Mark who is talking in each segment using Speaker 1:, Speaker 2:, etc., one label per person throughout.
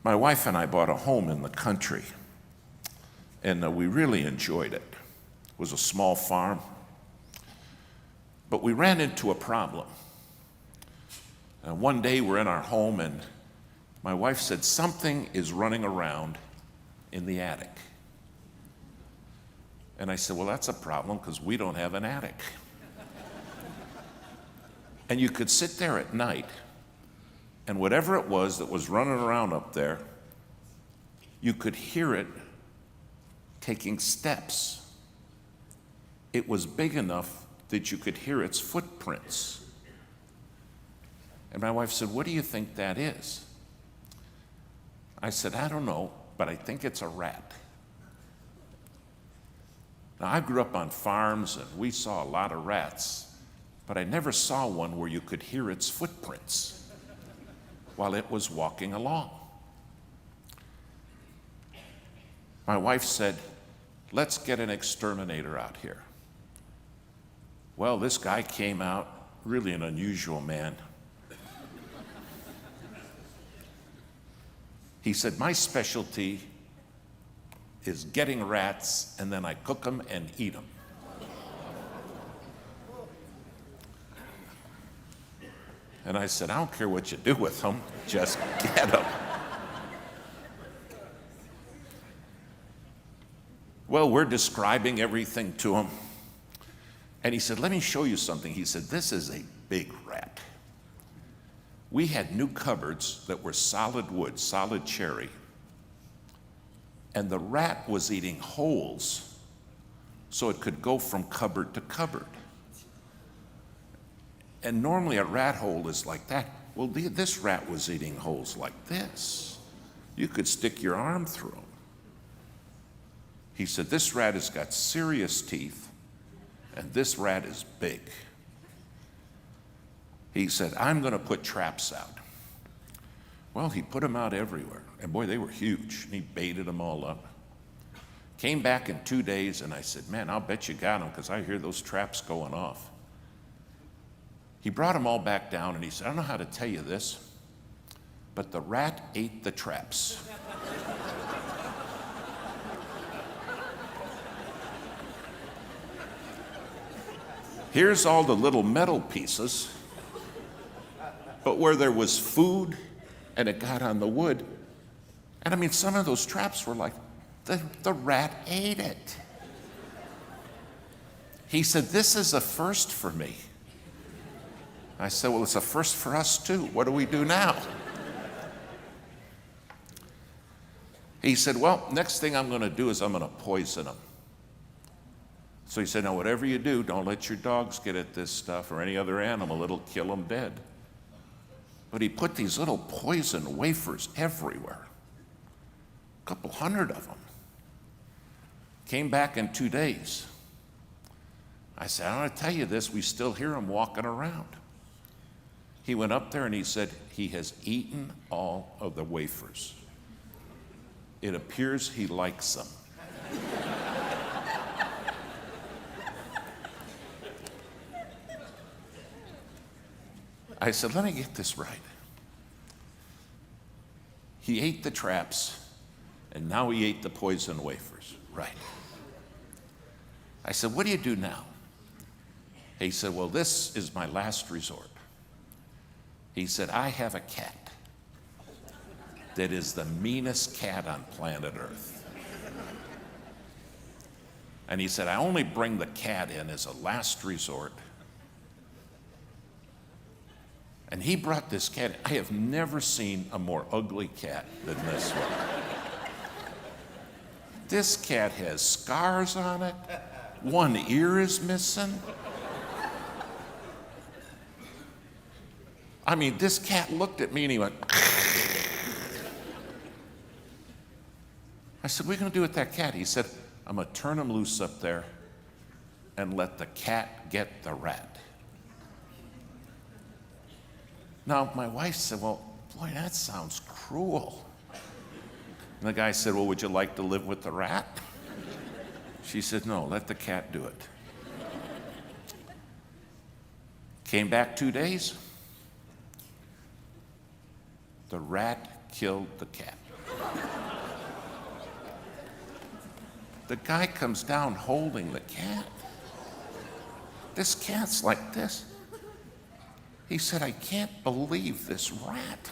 Speaker 1: My wife and I bought a home in the country, and we really enjoyed it. It was a small farm, but we ran into a problem. One day we're in our home, and my wife said, something is running around in the attic. And I said, well, that's a problem because we don't have an attic. And you could sit there at night, and whatever it was that was running around up there, you could hear it taking steps. It was big enough that you could hear its footprints. And my wife said, what do you think that is? I said, I don't know, but I think it's a rat. Now, I grew up on farms, and we saw a lot of rats, but I never saw one where you could hear its footprints while it was walking along. My wife said, let's get an exterminator out here. Well, this guy came out, really an unusual man. He said, my specialty is getting rats, and then I cook them and eat them. And I said, I don't care what you do with them, just get them. Well, we're describing everything to him. And he said, let me show you something. He said, this is a big rat. We had new cupboards that were solid wood, solid cherry. And the rat was eating holes so it could go from cupboard to cupboard. And normally a rat hole is like that. Well, this rat was eating holes like this. You could stick your arm through them. He said, this rat has got serious teeth, and this rat is big. He said, I'm going to put traps out. Well, he put them out everywhere. And boy, they were huge. He baited them all up. Came back in 2 days, and I said, man, I'll bet you got them because I hear those traps going off. He brought them all back down, and he said, I don't know how to tell you this, but the rat ate the traps. Here's all the little metal pieces, but where there was food and it got on the wood, and I mean, some of those traps were like, the rat ate it. He said, this is a first for me. I said, well, it's a first for us too. What do we do now? He said, well, next thing I'm going to do is I'm going to poison them. So he said, now whatever you do, don't let your dogs get at this stuff or any other animal. It'll kill them dead. But he put these little poison wafers everywhere, a couple hundred of them. Came back in 2 days. I said, I want to tell you this, we still hear him walking around. He went up there and he said, he has eaten all of the wafers. It appears he likes them. I said, let me get this right. He ate the traps, and now he ate the poison wafers. Right. I said, what do you do now? He said, well, this is my last resort. He said, I have a cat that is the meanest cat on planet Earth. And he said, I only bring the cat in as a last resort. And he brought this cat in. I have never seen a more ugly cat than this one. This cat has scars on it. One ear is missing. I mean, this cat looked at me and he went, I said, what are you going to do with that cat? He said, I'm going to turn him loose up there and let the cat get the rat. Now, my wife said, well, boy, that sounds cruel. And the guy said, well, would you like to live with the rat? She said, no, let the cat do it. Came back 2 days. The rat killed the cat. The guy comes down holding the cat. This cat's like this. He said, I can't believe this rat.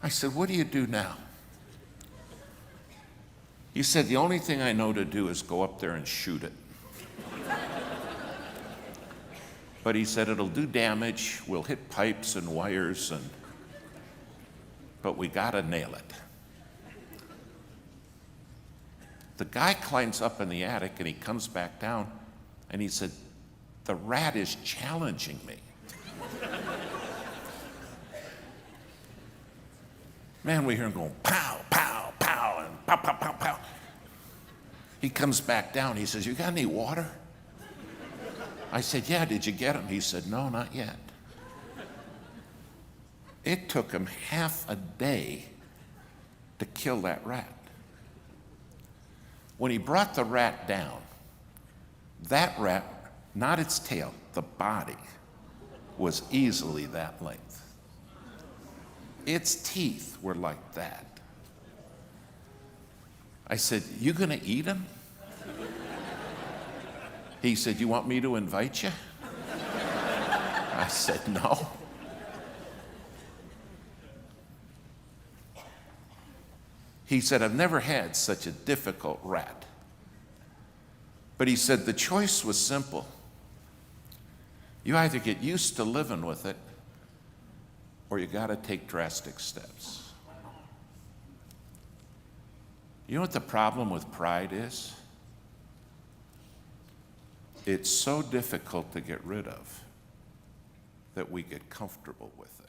Speaker 1: I said, what do you do now? He said, the only thing I know to do is go up there and shoot it. But he said, it'll do damage, we'll hit pipes and wires, but we gotta nail it. The guy climbs up in the attic and he comes back down and he said, the rat is challenging me. Man, we hear him going, pow, pow, pow, and pow, pow, pow, pow. He comes back down. He says, you got any water? I said, yeah, did you get him? He said, no, not yet. It took him half a day to kill that rat. When he brought the rat down, that rat, not its tail, the body, was easily that length. Its teeth were like that. I said, you gonna eat him? He said, you want me to invite you? I said, no. He said, I've never had such a difficult rat. But he said, the choice was simple. You either get used to living with it, or you got to take drastic steps. You know what the problem with pride is? It's so difficult to get rid of that we get comfortable with it.